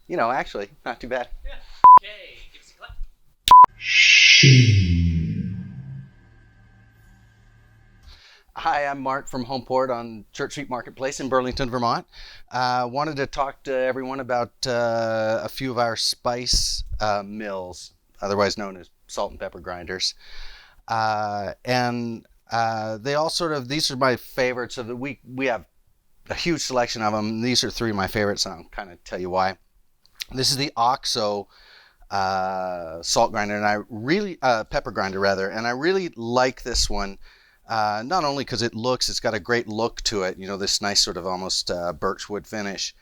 You know, actually, not too bad. Yeah. Okay, give us a clap. Hi, I'm Mark from Homeport on Church Street Marketplace in Burlington, Vermont. Wanted to talk to everyone about a few of our spice mills, otherwise known as salt and pepper grinders. They all sort of, these are my favorites. We have a huge selection of them. These are three of my favorites, and I'll kind of tell you why. This is the OXXO salt grinder, and I really, pepper grinder rather, and I really like this one. Not only because it's got a great look to it, you know, this nice sort of almost birchwood finish,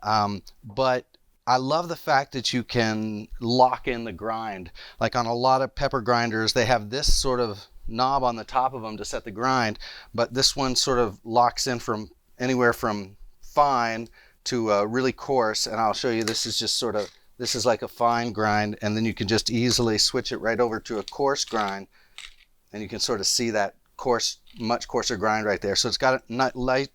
but I love the fact that you can lock in the grind. Like on a lot of pepper grinders, they have this sort of knob on the top of them to set the grind, but this one sort of locks in from anywhere from fine to really coarse, and I'll show you, this is like a fine grind, and then you can just easily switch it right over to a coarse grind, and you can sort of see that much coarser grind right there. So it's got a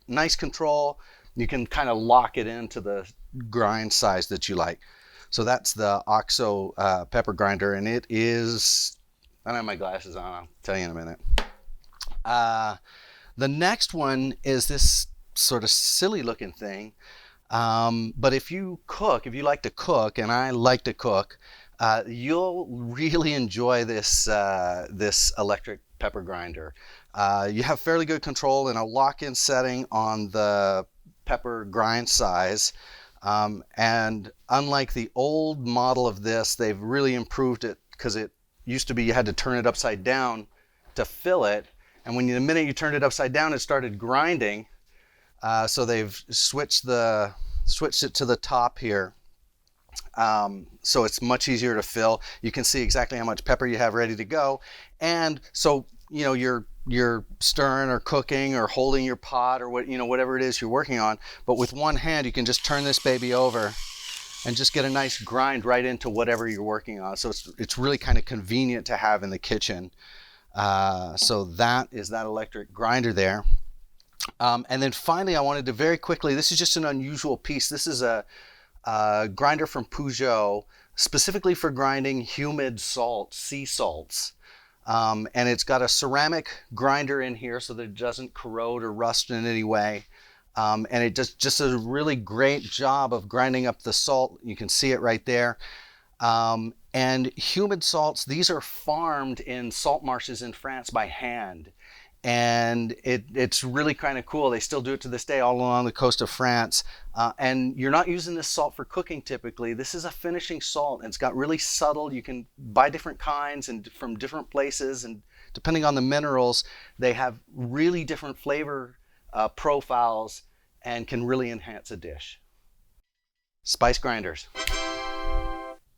nice control. You can kind of lock it into the grind size that you like. So that's the OXXO pepper grinder, and it is, I don't have my glasses on, I'll tell you in a minute. The next one is this sort of silly looking thing, but if you like to cook, and I like to cook, you'll really enjoy this electric pepper grinder. You have fairly good control and a lock-in setting on the pepper grind size, and unlike the old model of this, they've really improved it, because it used to be you had to turn it upside down to fill it, and the minute you turned it upside down, it started grinding. So they've switched it to the top here. So it's much easier to fill. You can see exactly how much pepper you have ready to go. And so, you know, you're stirring or cooking or holding your pot or whatever it is you're working on. But with one hand, you can just turn this baby over and just get a nice grind right into whatever you're working on. So it's really kind of convenient to have in the kitchen. So that is that electric grinder there. And then finally, I wanted to very quickly, this is just an unusual piece. This is a grinder from Pujo, specifically for grinding humid salts, sea salts. And it's got a ceramic grinder in here so that it doesn't corrode or rust in any way. And it does just a really great job of grinding up the salt. You can see it right there. And humid salts, these are farmed in salt marshes in France by hand. And it's really kind of cool. They still do it to this day all along the coast of France. And you're not using this salt for cooking typically. This is a finishing salt, and it's got really subtle, you can buy different kinds and from different places, and depending on the minerals, they have really different flavor profiles and can really enhance a dish. Spice grinders.